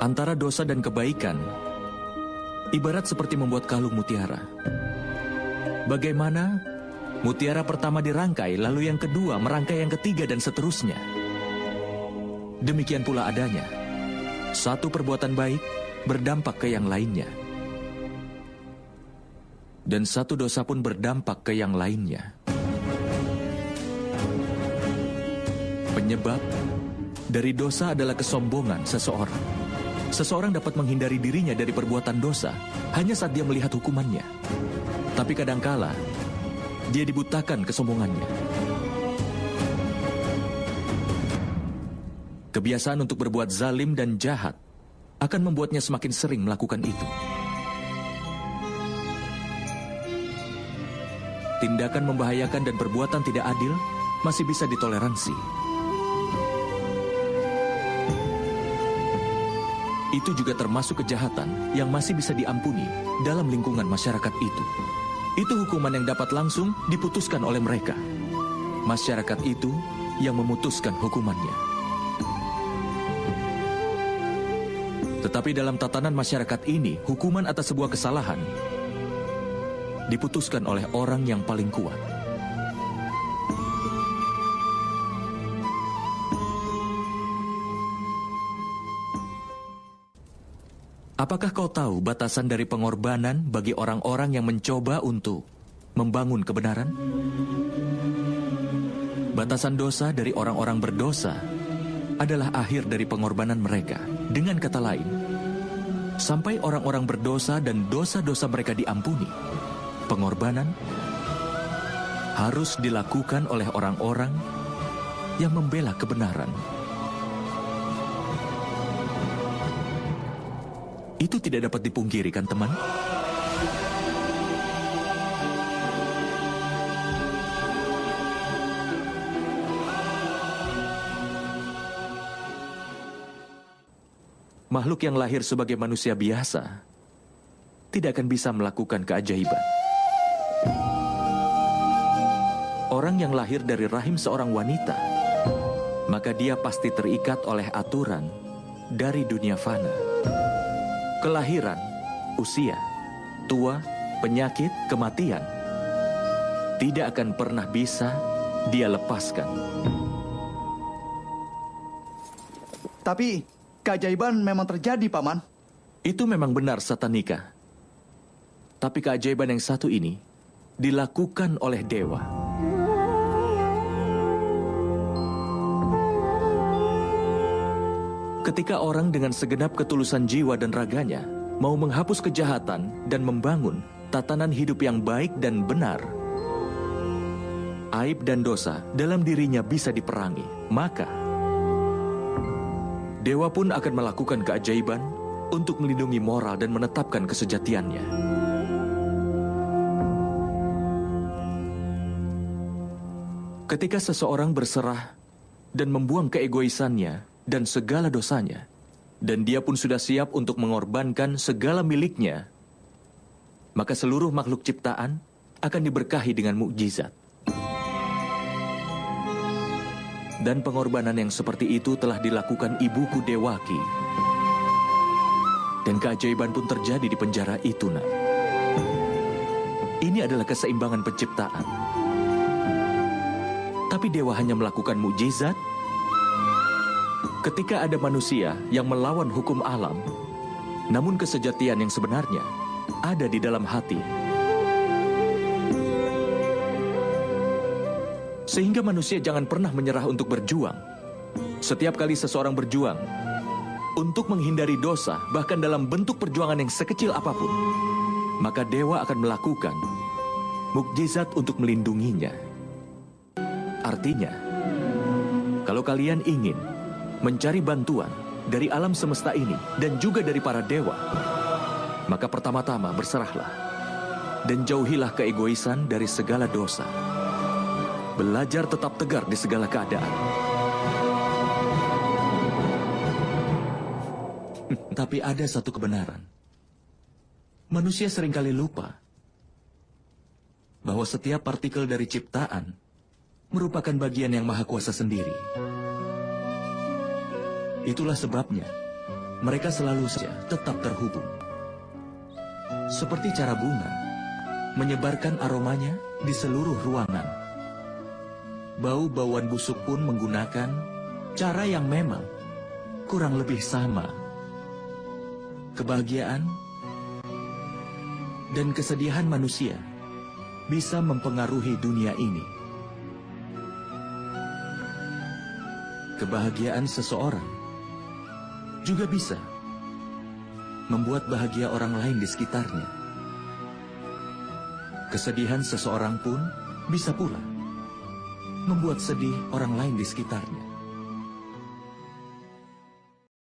Antara dosa dan kebaikan, ibarat seperti membuat kalung mutiara. Bagaimana mutiara pertama dirangkai, lalu yang kedua merangkai yang ketiga dan seterusnya. Demikian pula adanya. Satu perbuatan baik berdampak ke yang lainnya. Dan satu dosa pun berdampak ke yang lainnya. Penyebab dari dosa adalah kesombongan seseorang. Seseorang dapat menghindari dirinya dari perbuatan dosa hanya saat dia melihat hukumannya. Tapi kadangkala, dia dibutakan kesombongannya. Kebiasaan untuk berbuat zalim dan jahat akan membuatnya semakin sering melakukan itu. Tindakan membahayakan dan perbuatan tidak adil masih bisa ditoleransi. Itu juga termasuk kejahatan yang masih bisa diampuni dalam lingkungan masyarakat itu. Itu hukuman yang dapat langsung diputuskan oleh mereka. Masyarakat itu yang memutuskan hukumannya. Tetapi dalam tatanan masyarakat ini, hukuman atas sebuah kesalahan diputuskan oleh orang yang paling kuat. Apakah kau tahu batasan dari pengorbanan bagi orang-orang yang mencoba untuk membangun kebenaran? Batasan dosa dari orang-orang berdosa adalah akhir dari pengorbanan mereka. Dengan kata lain, sampai orang-orang berdosa dan dosa-dosa mereka diampuni, pengorbanan harus dilakukan oleh orang-orang yang membela kebenaran. Itu tidak dapat dipungkiri, kan teman? Makhluk yang lahir sebagai manusia biasa tidak akan bisa melakukan keajaiban. Orang yang lahir dari rahim seorang wanita, maka dia pasti terikat oleh aturan dari dunia fana. Kelahiran, usia, tua, penyakit, kematian tidak akan pernah bisa dia lepaskan. Tapi keajaiban memang terjadi, Paman. Itu memang benar, Satanika. Tapi keajaiban yang satu ini dilakukan oleh dewa. Ketika orang dengan segenap ketulusan jiwa dan raganya mau menghapus kejahatan dan membangun tatanan hidup yang baik dan benar, aib dan dosa dalam dirinya bisa diperangi. Maka, dewa pun akan melakukan keajaiban untuk melindungi moral dan menetapkan kesejatiannya. Ketika seseorang berserah dan membuang keegoisannya dan segala dosanya, dan dia pun sudah siap untuk mengorbankan segala miliknya, maka seluruh makhluk ciptaan akan diberkahi dengan mukjizat. Dan pengorbanan yang seperti itu telah dilakukan ibuku Dewaki. Dan keajaiban pun terjadi di penjara itu, nak. Ini adalah keseimbangan penciptaan. Tapi dewa hanya melakukan mukjizat ketika ada manusia yang melawan hukum alam, namun kesejatian yang sebenarnya ada di dalam hati. Sehingga manusia jangan pernah menyerah untuk berjuang. Setiap kali seseorang berjuang untuk menghindari dosa, bahkan dalam bentuk perjuangan yang sekecil apapun, maka dewa akan melakukan mukjizat untuk melindunginya. Artinya, kalau kalian ingin mencari bantuan dari alam semesta ini dan juga dari para dewa, maka pertama-tama berserahlah dan jauhilah keegoisan dari segala dosa. Belajar tetap tegar di segala keadaan. Tapi ada satu kebenaran. Manusia seringkali lupa bahwa setiap partikel dari ciptaan merupakan bagian yang maha kuasa sendiri. Itulah sebabnya mereka selalu saja tetap terhubung. Seperti cara bunga menyebarkan aromanya di seluruh ruangan. Bau-bauan busuk pun menggunakan cara yang memang kurang lebih sama. Kebahagiaan dan kesedihan manusia bisa mempengaruhi dunia ini. Kebahagiaan seseorang juga bisa membuat bahagia orang lain di sekitarnya. Kesedihan seseorang pun bisa pula membuat sedih orang lain di sekitarnya.